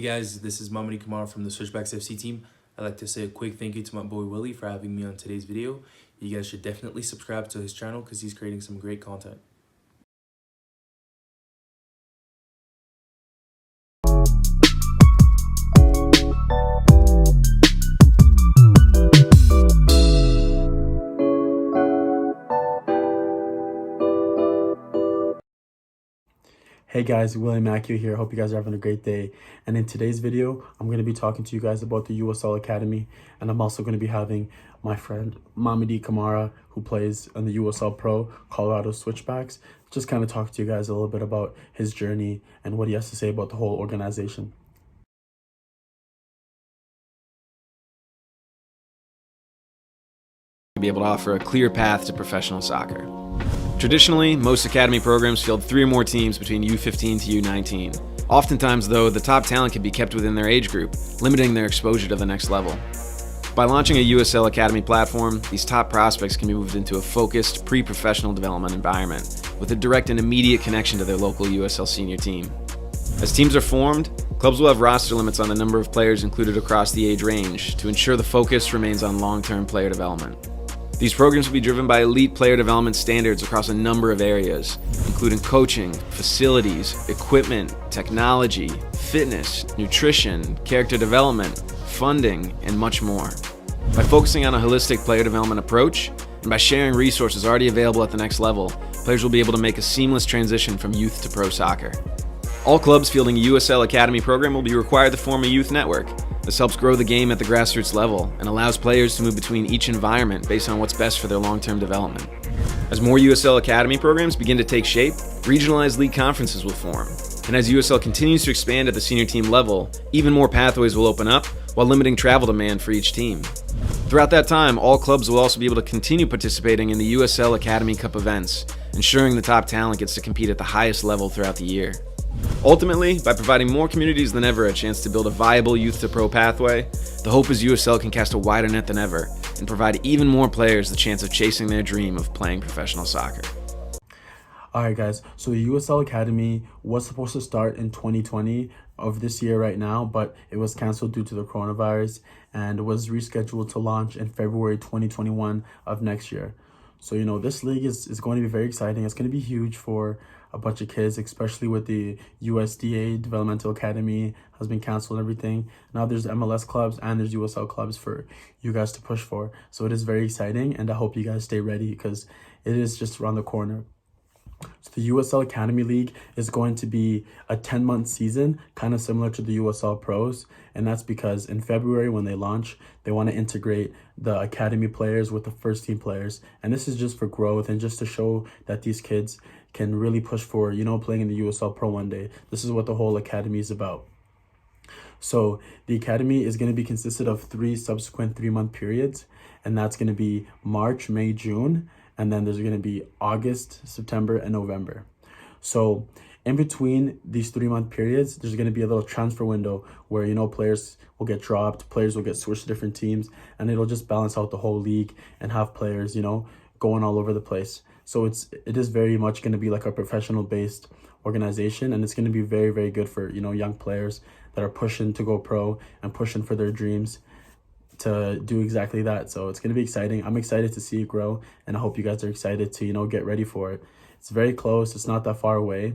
Hey guys, this is Mamadi Camara from the Switchbacks FC team. I'd like to say a quick thank you to my boy Willie for having me on today's video. You guys should definitely subscribe to his channel because he's creating some great content. Hey guys, William Akio here. Hope you guys are having a great day. And in today's video, I'm going to be talking to you guys about the USL Academy. And I'm also going to be having my friend Mamadi Camara, who plays on the USL Pro Colorado Switchbacks, just kind of talk to you guys a little bit about his journey and what he has to say about the whole organization. Be able to offer a clear path to professional soccer. Traditionally, most academy programs field 3 or more teams between U15 to U19. Oftentimes, though, the top talent can be kept within their age group, limiting their exposure to the next level. By launching a USL Academy platform, these top prospects can be moved into a focused, pre-professional development environment with a direct and immediate connection to their local USL senior team. As teams are formed, clubs will have roster limits on the number of players included across the age range to ensure the focus remains on long-term player development. These programs will be driven by elite player development standards across a number of areas, including coaching, facilities, equipment, technology, fitness, nutrition, character development, funding, and much more. By focusing on a holistic player development approach, and by sharing resources already available at the next level, players will be able to make a seamless transition from youth to pro soccer. All clubs fielding a USL Academy program will be required to form a youth network. This helps grow the game at the grassroots level and allows players to move between each environment based on what's best for their long-term development. As more USL Academy programs begin to take shape, regionalized league conferences will form. And as USL continues to expand at the senior team level, even more pathways will open up while limiting travel demand for each team. Throughout that time, all clubs will also be able to continue participating in the USL Academy Cup events, ensuring the top talent gets to compete at the highest level throughout the year. Ultimately, by providing more communities than ever a chance to build a viable youth to pro pathway, the hope is USL can cast a wider net than ever and provide even more players the chance of chasing their dream of playing professional soccer. Alright guys, so the USL Academy was supposed to start in 2020 of this year right now, but it was canceled due to the coronavirus and was rescheduled to launch in February 2021 of next year. So, you know, this league is going to be very exciting. It's going to be huge for a bunch of kids, especially with the USDA Developmental Academy has been canceled and everything. Now there's MLS clubs and there's USL clubs for you guys to push for. So it is very exciting, and I hope you guys stay ready because it is just around the corner. So the USL Academy League is going to be a 10-month season, kind of similar to the USL Pros. And that's because in February when they launch, they want to integrate the academy players with the first team players. And this is just for growth and just to show that these kids can really push for, you know, playing in the USL Pro one day. This is what the whole academy is about. So the academy is going to be consisted of 3 subsequent 3-month periods. And that's going to be March, May, June. And then there's going to be August, September, and November. So in between these 3-month periods, there's going to be a little transfer window where, you know, players will get dropped, players will get switched to different teams, and it'll just balance out the whole league and have players, you know, going all over the place. So it is very much going to be like a professional-based organization, and it's going to be very, very good for, you know, young players that are pushing to go pro and pushing for their dreams to do exactly that. So it's going to be exciting. I'm excited to see it grow, and I hope you guys are excited to, you know, get ready for it. It's very close. It's not that far away,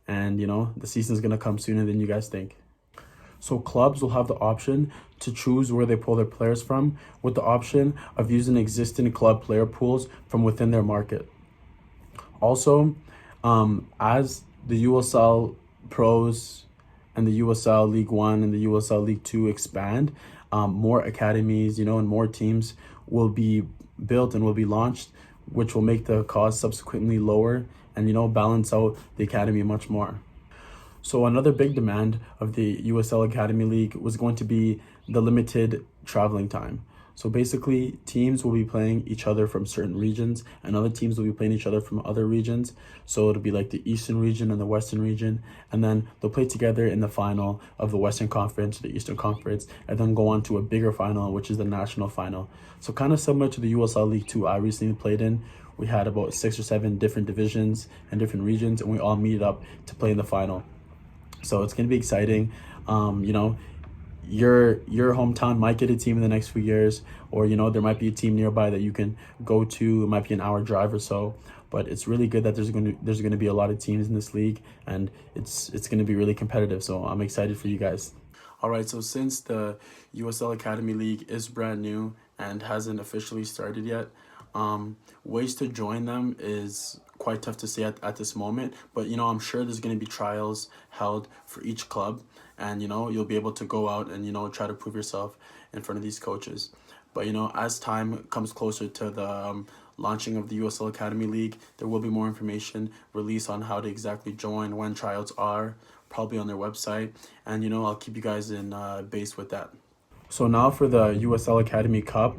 and, you know, the season's going to come sooner than you guys think. So clubs will have the option to choose where they pull their players from, with the option of using existing club player pools from within their market. Also, as the USL Pros and the USL League 1 and the USL League 2 expand, more academies, you know, and more teams will be built and will be launched, which will make the cost subsequently lower and, you know, balance out the academy much more. So another big demand of the USL Academy League was going to be the limited traveling time. So basically, teams will be playing each other from certain regions, and other teams will be playing each other from other regions. So it'll be like the Eastern region and the Western region, and then they'll play together in the final of the Western Conference, the Eastern Conference, and then go on to a bigger final, which is the national final. So kind of similar to the USL League 2 I recently played in. We had about 6 or 7 different divisions and different regions, and we all meet up to play in the final. So it's going to be exciting. You know, your hometown might get a team in the next few years, or you know, there might be a team nearby that you can go to. It might be an hour drive or so, but it's really good that there's going to be a lot of teams in this league, and it's going to be really competitive. So I'm excited for you guys. All right, so since the USL Academy League is brand new and hasn't officially started yet, ways to join them is quite tough to say at this moment. But, you know, I'm sure there's going to be trials held for each club. And, you know, you'll be able to go out and, you know, try to prove yourself in front of these coaches. But, you know, as time comes closer to the launching of the USL Academy League, there will be more information released on how to exactly join, when tryouts are, probably on their website. And, you know, I'll keep you guys in base with that. So now for the USL Academy Cup,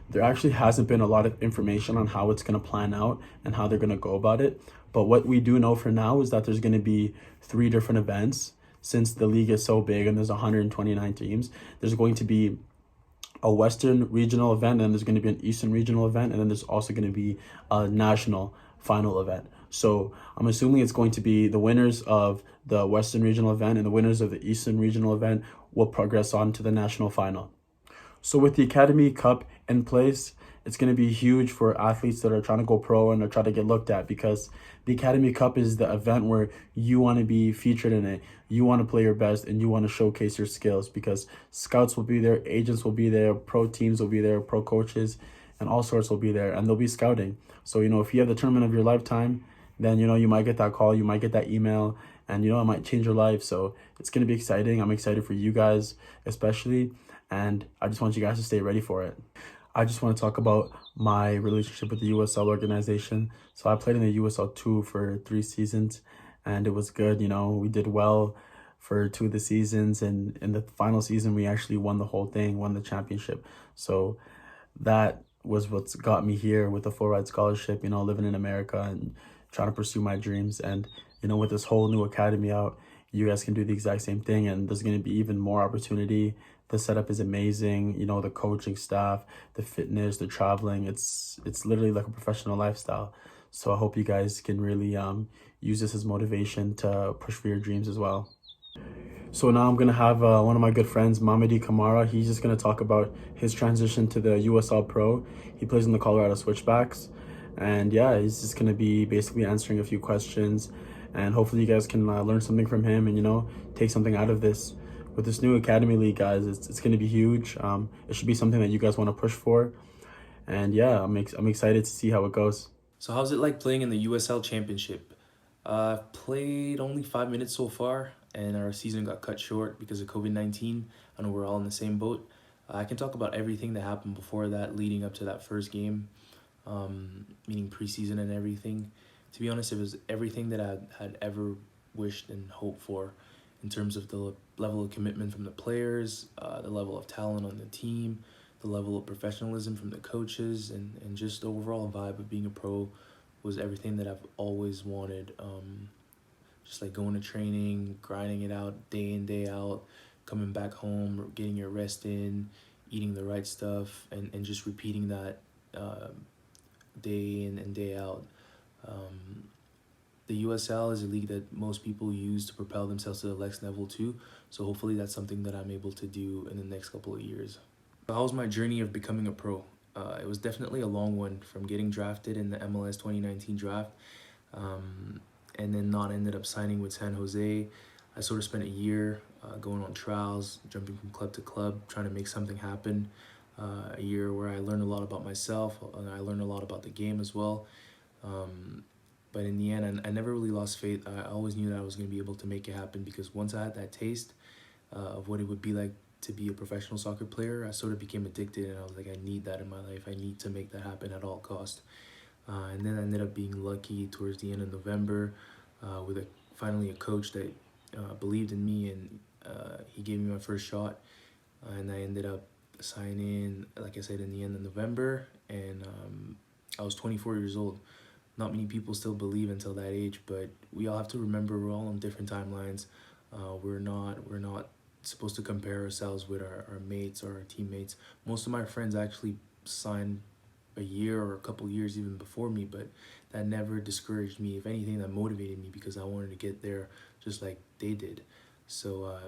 there actually hasn't been a lot of information on how it's going to plan out and how they're going to go about it. But what we do know for now is that there's going to be 3 different events. Since the league is so big and there's 129 teams, there's going to be a Western regional event, and there's going to be an Eastern regional event, and then there's also going to be a national final event. So I'm assuming it's going to be the winners of the Western regional event and the winners of the Eastern regional event will progress on to the national final. So with the Academy Cup in place, it's going to be huge for athletes that are trying to go pro and are trying to get looked at, because the Academy Cup is the event where you want to be featured in it. You want to play your best and you want to showcase your skills, because scouts will be there, agents will be there, pro teams will be there, pro coaches, and all sorts will be there, and they'll be scouting. So, you know, if you have the tournament of your lifetime, then, you know, you might get that call, you might get that email, and, you know, it might change your life. So it's going to be exciting. I'm excited for you guys, especially, and I just want you guys to stay ready for it. I just want to talk about my relationship with the USL organization. So I played in the USL 2 for 3 seasons, and it was good. You know, we did well for 2 of the seasons, and in the final season, we actually won the whole thing, won the championship. So that was what's got me here with the full ride scholarship, you know, living in America and trying to pursue my dreams. And, you know, with this whole new academy out, you guys can do the exact same thing, and there's going to be even more opportunity. The setup is amazing, you know, the coaching staff, the fitness, the traveling, it's literally like a professional lifestyle. So I hope you guys can really use this as motivation to push for your dreams as well. So now I'm going to have one of my good friends, Mamadi Camara. He's just going to talk about his transition to the USL Pro. He plays in the Colorado Switchbacks. And yeah, he's just going to be basically answering a few questions. And hopefully you guys can learn something from him and, you know, take something out of this. With this new Academy League, guys, it's going to be huge. It should be something that you guys want to push for. And yeah, I'm excited to see how it goes. So how's it like playing in the USL Championship? I've played only 5 minutes so far, and our season got cut short because of COVID-19. I know we're all in the same boat. I can talk about everything that happened before that, leading up to that first game, meaning preseason and everything. To be honest, it was everything that I had ever wished and hoped for, in terms of the level of commitment from the players, the level of talent on the team, the level of professionalism from the coaches, and just the overall vibe of being a pro was everything that I've always wanted. Just like going to training, grinding it out day in, day out, coming back home, getting your rest in, eating the right stuff, and just repeating that day in and day out. The USL is a league that most people use to propel themselves to the next level too, so hopefully that's something that I'm able to do in the next couple of years. How was my journey of becoming a pro? It was definitely a long one, from getting drafted in the MLS 2019 draft, and then not ended up signing with San Jose. I sort of spent a year going on trials, jumping from club to club, trying to make something happen. A year where I learned a lot about myself, and I learned a lot about the game as well. But in the end, I never really lost faith. I always knew that I was going to be able to make it happen, because once I had that taste of what it would be like to be a professional soccer player, I sort of became addicted, and I was like, I need that in my life. I need to make that happen at all costs. And then I ended up being lucky towards the end of November with finally a coach that believed in me, and he gave me my first shot. And I ended up signing, like I said, in the end of November, and I was 24 years old. Not many people still believe until that age, but we all have to remember we're all on different timelines. We're not supposed to compare ourselves with our mates or our teammates. Most of my friends actually signed a year or a couple years even before me, but that never discouraged me. If anything, that motivated me, because I wanted to get there just like they did. So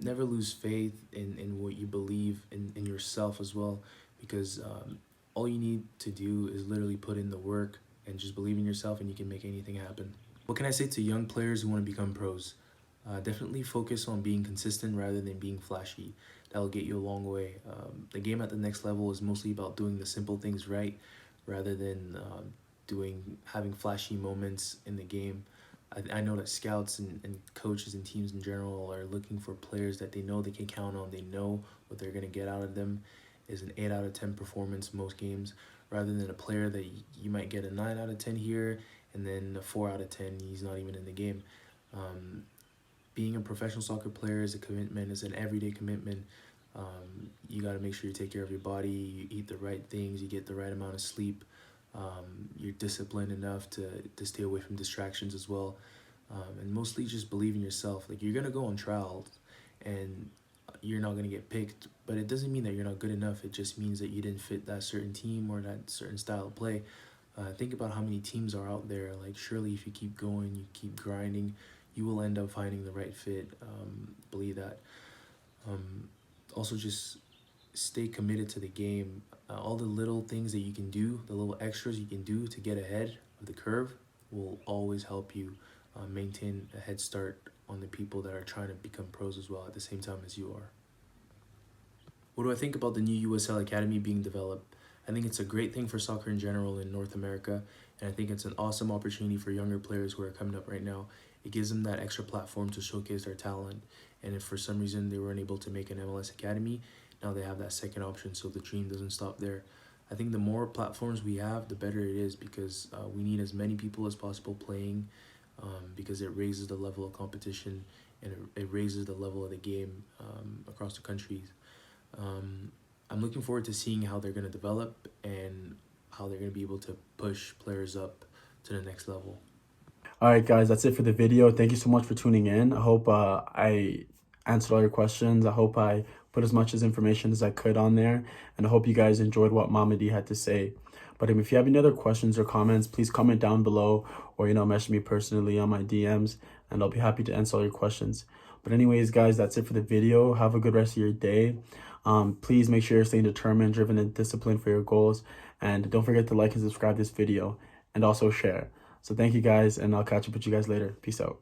never lose faith in what you believe in yourself as well, because all you need to do is literally put in the work and just believe in yourself, and you can make anything happen. What can I say to young players who want to become pros? Definitely focus on being consistent rather than being flashy. That'll get you a long way. The game at the next level is mostly about doing the simple things right, rather than having flashy moments in the game. I know that scouts and coaches and teams in general are looking for players that they know they can count on. They know what they're going to get out of them is an 8 out of 10 performance most games, rather than a player that you might get a 9 out of 10 here and then a 4 out of 10, he's not even in the game. Being a professional soccer player is a commitment, is an everyday commitment. You got to make sure you take care of your body, you eat the right things, you get the right amount of sleep. You're disciplined enough to stay away from distractions as well. And mostly just believe in yourself. Like, you're going to go on trials and you're not going to get picked, but it doesn't mean that you're not good enough. It just means that you didn't fit that certain team or that certain style of play. Think about how many teams are out there. Like, surely if you keep going, you keep grinding, you will end up finding the right fit. Believe that. Also, just stay committed to the game. All the little things that you can do, the little extras you can do to get ahead of the curve will always help you maintain a head start on the people that are trying to become pros as well at the same time as you are. What do I think about the new USL Academy being developed? I think it's a great thing for soccer in general in North America, and I think it's an awesome opportunity for younger players who are coming up right now. It gives them that extra platform to showcase their talent, and if for some reason they weren't able to make an MLS Academy, now they have that second option, so the dream doesn't stop there. I think the more platforms we have, the better it is, because we need as many people as possible playing, because it raises the level of competition and it raises the level of the game across the countries. I'm looking forward to seeing how they're going to develop and how they're going to be able to push players up to the next level. All right, guys, that's it for the video. Thank you so much for tuning in. I hope I answered all your questions. I hope I put as much information as I could on there, and I hope you guys enjoyed what Mamadi had to say. But if you have any other questions or comments, please comment down below, or message me personally on my DMs, and I'll be happy to answer all your questions. But anyways, guys, that's it for the video. Have a good rest of your day. Please make sure you're staying determined, driven, and disciplined for your goals. And don't forget to like and subscribe this video, and also share. So thank you guys, and I'll catch up with you guys later. Peace out.